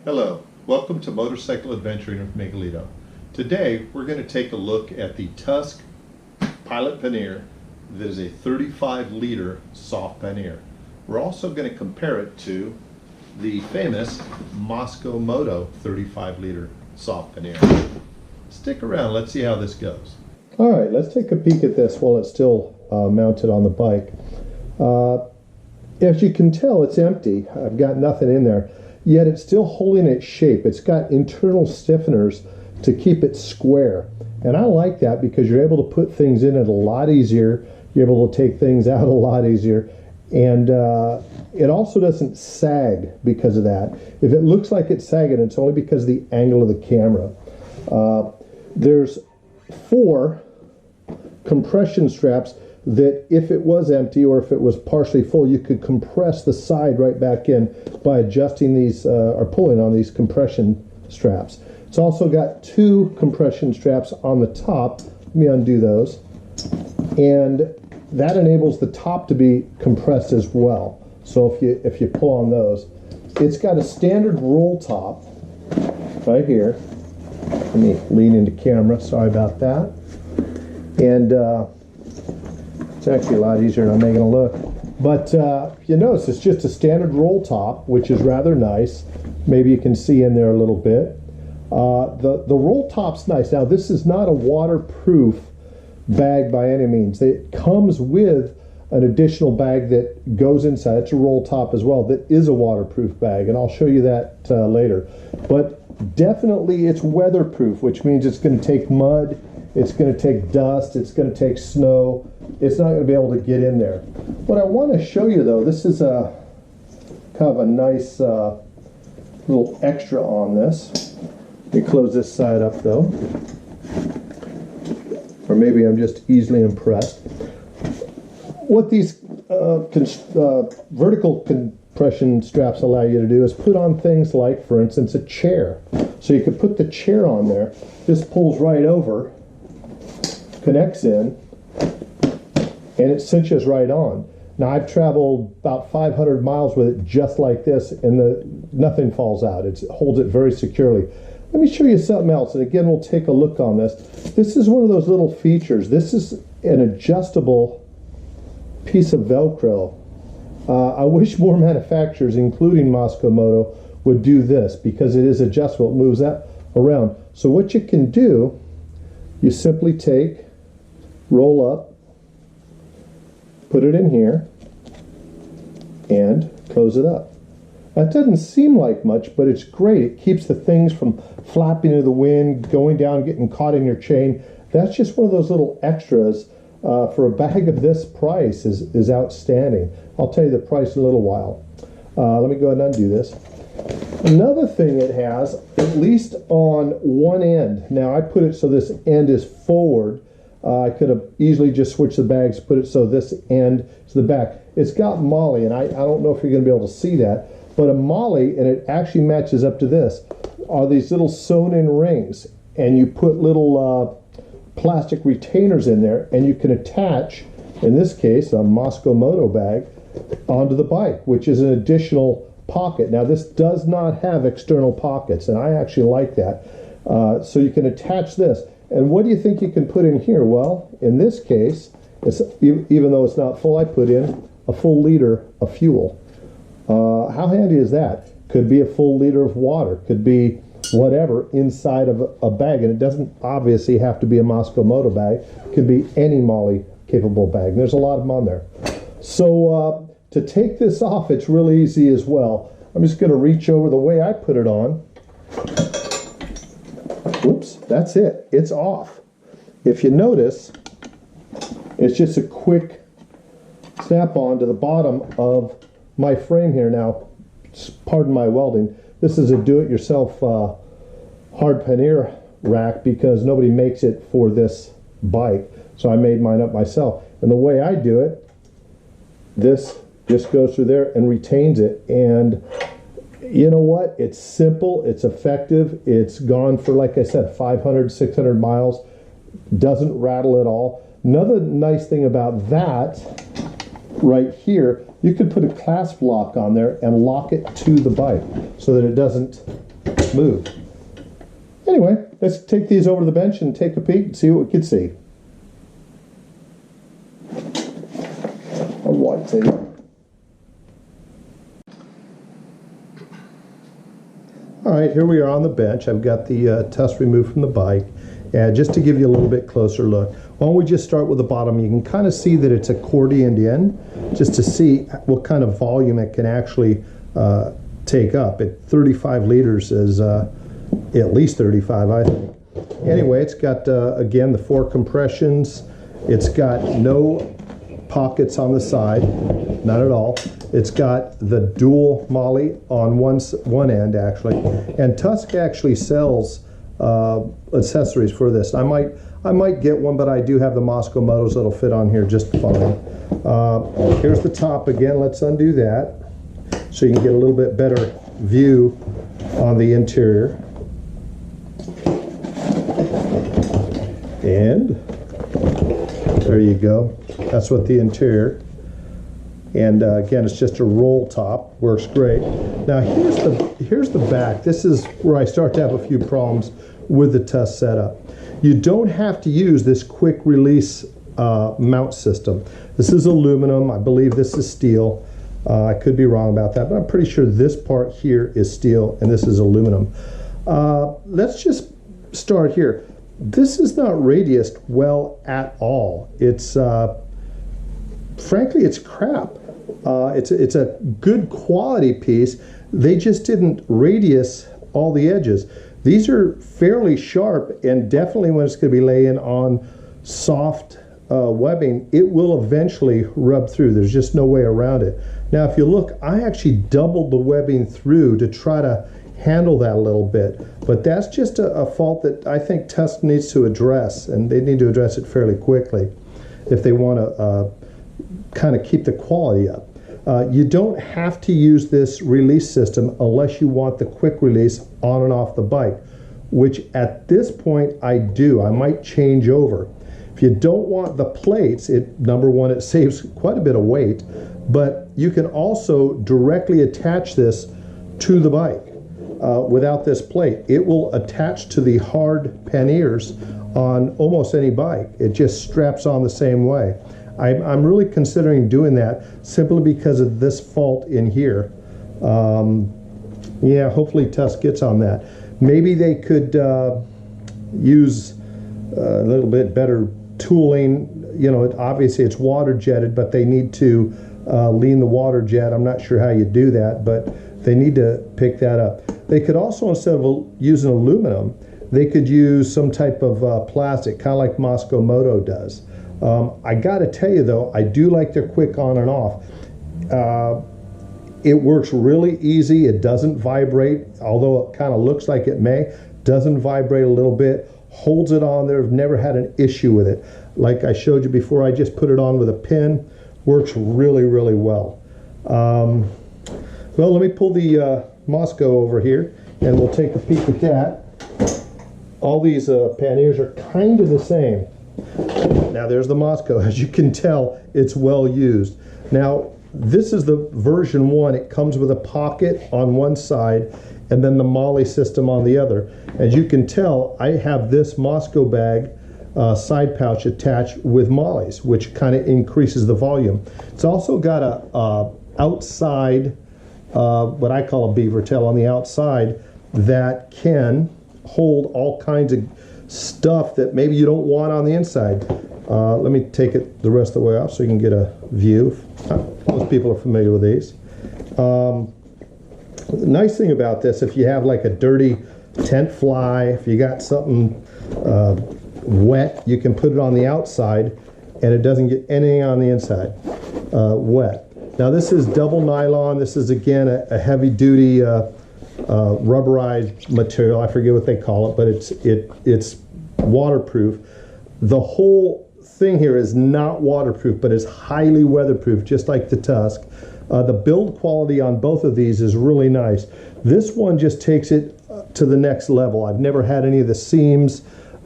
Hello, welcome to Motorcycle Adventuring with Miguelito. Today we're going to take a look at the Tusk Pilot pannier that is a 35-liter soft pannier. We're also going to compare it to the famous Mosko Moto 35-liter soft pannier. Stick around, let's see how this goes. Alright, let's take a peek at this while it's still mounted on the bike. As you can tell, it's empty. I've got nothing in there. Yet it's still holding its shape. It's got internal stiffeners to keep it square. And I like that because you're able to put things in it a lot easier. You're able to take things out a lot easier. And it also doesn't sag because of that. If it looks like it's sagging, it's only because of the angle of the camera. There's 4 compression straps that if it was empty or if it was partially full, you could compress the side right back in by adjusting these or pulling on these compression straps. It's also got 2 compression straps on the top. Let me undo those. And that enables the top to be compressed as well. So if you pull on those, it's got a standard roll top right here. Let me lean into camera, sorry about that. And it's actually a lot easier than I'm making it look. But you notice it's just a standard roll top, which is rather nice. Maybe you can see in there a little bit. The roll top's nice. Now, this is not a waterproof bag by any means. It comes with an additional bag that goes inside. It's a roll top as well that is a waterproof bag, and I'll show you that later. But definitely it's weatherproof, which means it's going to take mud, it's going to take dust, it's going to take snow. It's not going to be able to get in there. What I want to show you, though, this is a kind of a nice little extra on this. Let me close this side up, though. Or maybe I'm just easily impressed. What these vertical compression straps allow you to do is put on things like, for instance, a chair. So you could put the chair on there. This pulls right over, connects in, and it cinches right on. Now, I've traveled about 500 miles with it just like this, and nothing falls out. It holds it very securely. Let me show you something else, and again, we'll take a look on this. This is one of those little features. This is an adjustable piece of Velcro. I wish more manufacturers, including Mosko Moto, would do this because it is adjustable. It moves that around. So what you can do, you simply take, roll up, put it in here, and close it up. That doesn't seem like much, but it's great. It keeps the things from flapping in the wind, going down, getting caught in your chain. That's just one of those little extras for a bag of this price is outstanding. I'll tell you the price in a little while. Let me go ahead and undo this. Another thing it has, at least on one end, now I put it so this end is forward. I could have easily just switched the bags, put it so this end is the back. It's got molly, and I don't know if you're going to be able to see that, but a molly, and it actually matches up to this, are these little sewn-in rings, and you put little plastic retainers in there, and you can attach, in this case, a Mosko Moto bag onto the bike, which is an additional pocket. Now, this does not have external pockets, and I actually like that. So you can attach this. And what do you think you can put in here? Well, in this case, even though it's not full, I put in a full liter of fuel. How handy is that? Could be a full liter of water, could be whatever inside of a bag, and it doesn't obviously have to be a Mosko Moto bag. It could be any molly capable bag. And there's a lot of them on there. So to take this off, it's really easy as well. I'm just going to reach over the way I put it on. Whoops, that's it. It's off. If you notice, it's just a quick snap-on to the bottom of my frame here. Now, pardon my welding. This is a do-it-yourself hard pannier rack because nobody makes it for this bike. So I made mine up myself. And the way I do it, this just goes through there and retains it. And you know what? It's simple, it's effective, it's gone for, like I said, 500, 600 miles, doesn't rattle at all. Another nice thing about that right here, you could put a clasp lock on there and lock it to the bike so that it doesn't move. Anyway, let's take these over to the bench and take a peek and see what we can see. All right, here we are on the bench. I've got the Tusk removed from the bike. And just to give you a little bit closer look, why don't we just start with the bottom? You can kind of see that it's accordioned in, just to see what kind of volume it can actually take up. At 35 liters is at least 35, I think. Anyway, it's got, again, the 4 compressions. It's got no pockets on the side, not at all. It's got the dual molly on one end, actually. And Tusk actually sells accessories for this. I might get one, but I do have the Mosko Motos that'll fit on here just fine. Here's the top again. Let's undo that so you can get a little bit better view on the interior. And there you go. That's what the interior. And again, it's just a roll top. Works great. Now here's the back. This is where I start to have a few problems with the Tusk setup. You don't have to use this quick release mount system. This is aluminum. I believe this is steel. I could be wrong about that, but I'm pretty sure this part here is steel and this is aluminum. Let's just start here. This is not radiused well at all. It's frankly, it's crap. It's a good quality piece. They just didn't radius all the edges. These are fairly sharp, and definitely when it's going to be laying on soft webbing, it will eventually rub through. There's just no way around it. Now, if you look, I actually doubled the webbing through to try to handle that a little bit, but that's just a fault that I think Tusk needs to address, and they need to address it fairly quickly if they want to kind of keep the quality up. You don't have to use this release system unless you want the quick release on and off the bike, which at this point I do. I might change over. If you don't want the plates, number one, it saves quite a bit of weight, but you can also directly attach this to the bike without this plate. It will attach to the hard panniers on almost any bike. It just straps on the same way. I'm really considering doing that simply because of this fault in here. Yeah, hopefully Tusk gets on that. Maybe they could use a little bit better tooling. You know, obviously it's water jetted, but they need to lean the water jet. I'm not sure how you do that, but they need to pick that up. They could also, instead of using aluminum, they could use some type of plastic, kind of like Mosko Moto does. I got to tell you though, I do like their quick on and off. It works really easy. It doesn't vibrate, although it kind of looks like it may. Doesn't vibrate a little bit. Holds it on there. I've never had an issue with it. Like I showed you before, I just put it on with a pin. Works really, really well. Well, let me pull the Mosko over here and we'll take a peek at that. All these panniers are kind of the same. Now there's the Mosko. As you can tell, it's well used. Now this is the version 1. It comes with a pocket on one side and then the molly system on the other. As you can tell, I have this Mosko bag side pouch attached with mollies, which kind of increases the volume. It's also got a outside, what I call a beaver tail on the outside that can hold all kinds of stuff that maybe you don't want on the inside. Let me take it the rest of the way off so you can get a view. Most people are familiar with these. The nice thing about this, if you have like a dirty tent fly, if you got something wet, you can put it on the outside and it doesn't get anything on the inside wet. Now this is double nylon. This is again a heavy duty rubberized material. I forget what they call it, but it's waterproof. The whole thing here is not waterproof, but is highly weatherproof, just like the Tusk. The build quality on both of these is really nice. This one just takes it to the next level. I've never had any of the seams,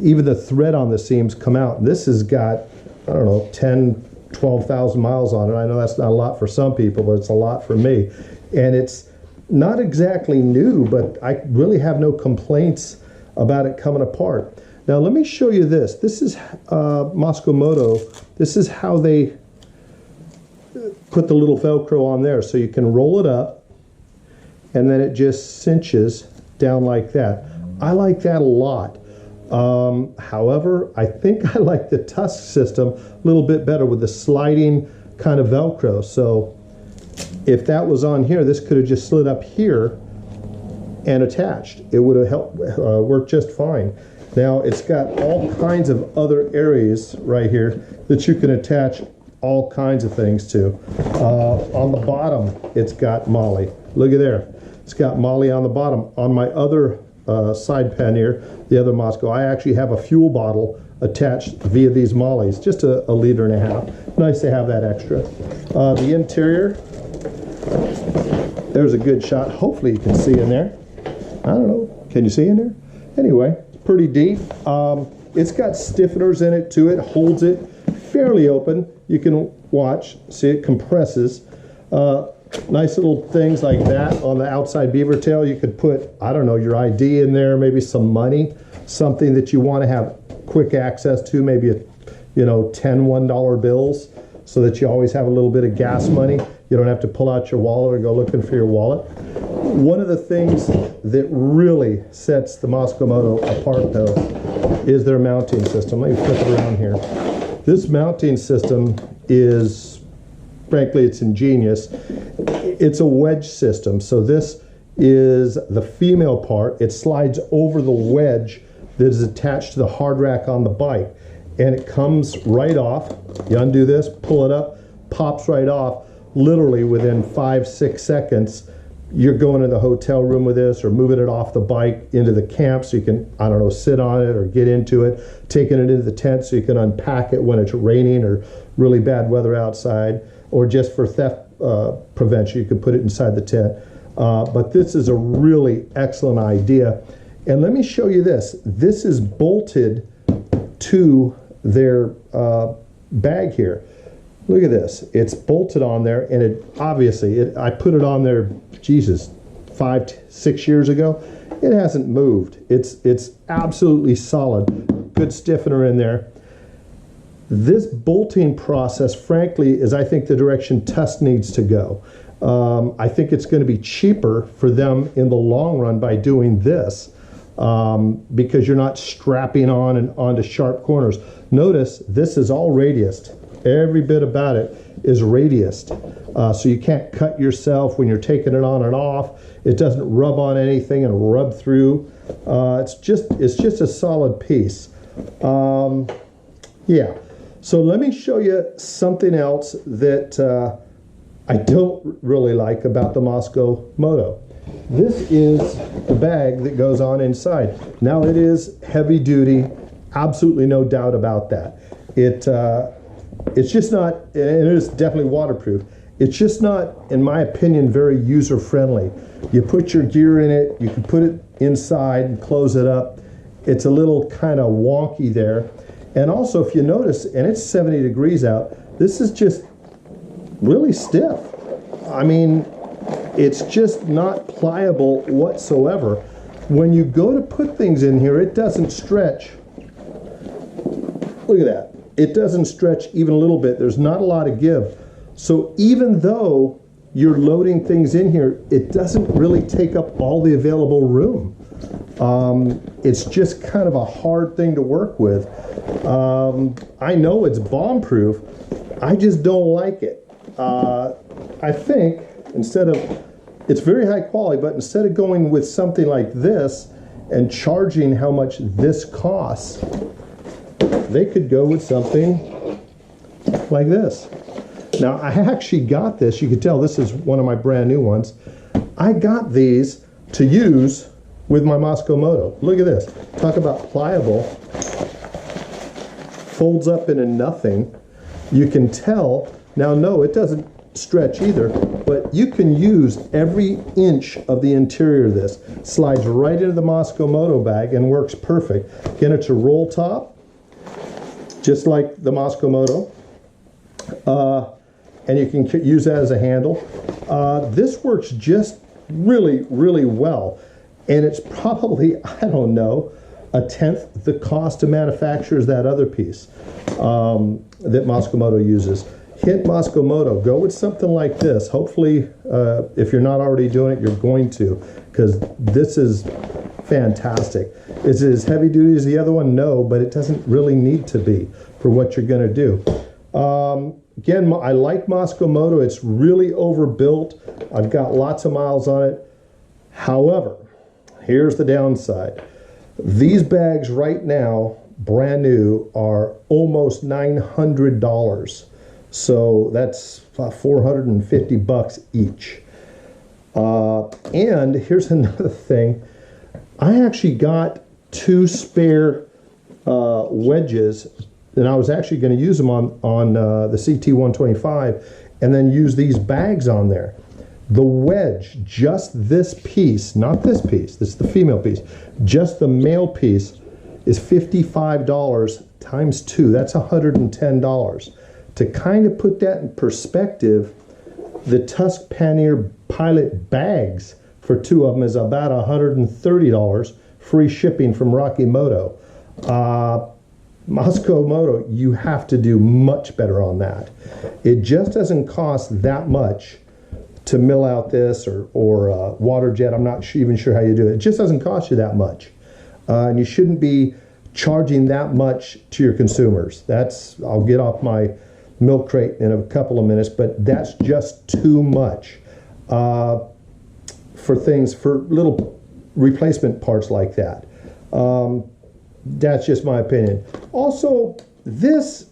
even the thread on the seams, come out. This has got, I don't know, 10, 12,000 miles on it. I know that's not a lot for some people, but it's a lot for me. And not exactly new, but I really have no complaints about it coming apart. Now let me show you this. This is Mosko Moto. This is how they put the little Velcro on there. So you can roll it up and then it just cinches down like that. I like that a lot. However, I think I like the Tusk system a little bit better with the sliding kind of Velcro. So if that was on here, this could have just slid up here and attached. It would have helped work just fine. Now it's got all kinds of other areas right here that you can attach all kinds of things to. On the bottom, it's got Molly. Look at there. It's got Molly on the bottom. On my other side pannier, the other Mosko, I actually have a fuel bottle attached via these Mollies, just a liter and a half. Nice to have that extra. The interior, there's a good shot. Hopefully you can see in there. I don't know. Can you see in there? Anyway, pretty deep. It's got stiffeners in it too. It holds it fairly open. You can watch, see it compresses. Nice little things like that on the outside beaver tail. You could put, I don't know, your ID in there, maybe some money, something that you want to have quick access to, maybe a, you know, 10 $1 bills, so that you always have a little bit of gas money. You don't have to pull out your wallet or go looking for your wallet. One of the things that really sets the Mosko Moto apart though is their mounting system. Let me flip it around here. This mounting system is, frankly, it's ingenious. It's a wedge system. So this is the female part. It slides over the wedge that is attached to the hard rack on the bike. And it comes right off. You undo this, pull it up, pops right off. Literally within 5-6 seconds, you're going to the hotel room with this or moving it off the bike into the camp so you can, I don't know, sit on it or get into it, taking it into the tent so you can unpack it when it's raining or really bad weather outside, or just for theft prevention, you can put it inside the tent. But this is a really excellent idea. And let me show you this. This is bolted to their bag here. Look at this. It's bolted on there, and it obviously, I put it on there, Jesus, 5-6 years ago. It hasn't moved. It's absolutely solid. Good stiffener in there. This bolting process, frankly, is, I think, the direction Tusk needs to go. I think it's going to be cheaper for them in the long run by doing this, because you're not strapping on and onto sharp corners. Notice this is all radiused. Every bit about it is radiused. So you can't cut yourself when you're taking it on and off. It doesn't rub on anything and rub through. It's just a solid piece. Yeah. So let me show you something else that I don't really like about the Mosko Moto. This is the bag that goes on inside. Now it is heavy duty, absolutely no doubt about that. It's just not, and it is definitely waterproof. It's just not, in my opinion, very user friendly. You put your gear in it, you can put it inside and close it up. It's a little kind of wonky there. And also, if you notice, and it's 70 degrees out, this is just really stiff. I mean, it's just not pliable whatsoever. When you go to put things in here, it doesn't stretch. Look at that. It doesn't stretch even a little bit. There's not a lot of give. So even though you're loading things in here, it doesn't really take up all the available room. It's just kind of a hard thing to work with. I know it's bomb-proof. I just don't like it. I think instead of, it's very high quality, but instead of going with something like this and charging how much this costs, they could go with something like this. Now, I actually got this. You can tell this is one of my brand new ones. I got these to use with my Mosko Moto. Look at this. Talk about pliable. Folds up into nothing. You can tell. Now, no, it doesn't stretch either, but you can use every inch of the interior of this. Slides right into the Mosko Moto bag and works perfect. Again, it's a roll top, just like the Mosko Moto. And you can use that as a handle. This works just really, really well. And it's probably, I don't know, 1/10 the cost to manufacture as that other piece that Mosko Moto uses. Hint Mosko Moto, go with something like this. Hopefully, if you're not already doing it, you're going to, because this is fantastic. Is it as heavy duty as the other one? No, but it doesn't really need to be for what you're going to do. Again, I like Mosko Moto. It's really overbuilt. I've got lots of miles on it. However, here's the downside. These bags right now, brand new, are almost $900. So that's $450 each. And here's another thing. I actually got 2 spare wedges, and I was actually going to use them on the CT125 and then use these bags on there. The wedge, just this piece, not this piece, this is the female piece, just the male piece is $55 times 2. That's $110. To kind of put that in perspective, the Tusk Pilot bags for 2 of them is about $130, free shipping from Rocky Moto. Mosko Moto, you have to do much better on that. It just doesn't cost that much to mill out this or water jet. I'm not even sure how you do it. It just doesn't cost you that much. And you shouldn't be charging that much to your consumers. I'll get off my milk crate in a couple of minutes, but that's just too much for little replacement parts like that. That's just my opinion. Also, this,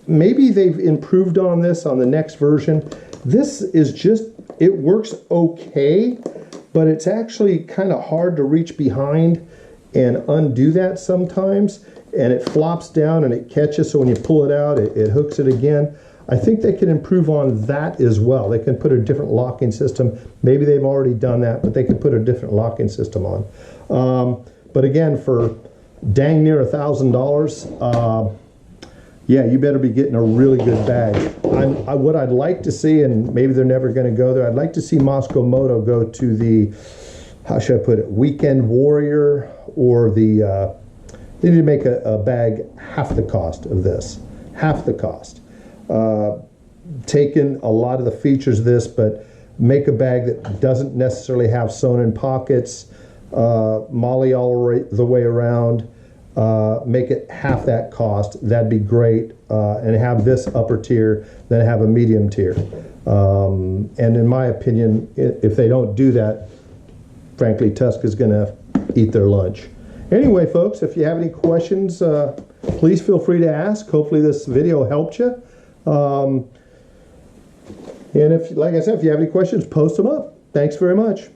maybe they've improved on this on the next version. This is just, it works okay, but it's actually kind of hard to reach behind and undo that sometimes, and it flops down and it catches, so when you pull it out, it hooks it again. I think they can improve on that as well. They can put a different locking system. Maybe they've already done that, but they could put a different locking system on. But again, for dang near $1,000, yeah, you better be getting a really good bag. What I'd like to see, and maybe they're never going to go there, I'd like to see Mosko Moto go to the, how should I put it, Weekend Warrior, or the, they need to make a bag half the cost of this, half the cost. Taken a lot of the features of this, but make a bag that doesn't necessarily have sewn-in pockets, molly all the way around, make it half that cost. That'd be great. And have this upper tier, then have a medium tier. And in my opinion, if they don't do that, frankly, Tusk is going to eat their lunch. Anyway, folks, if you have any questions, please feel free to ask. Hopefully this video helped you. And if, like I said, if you have any questions, post them up. Thanks very much.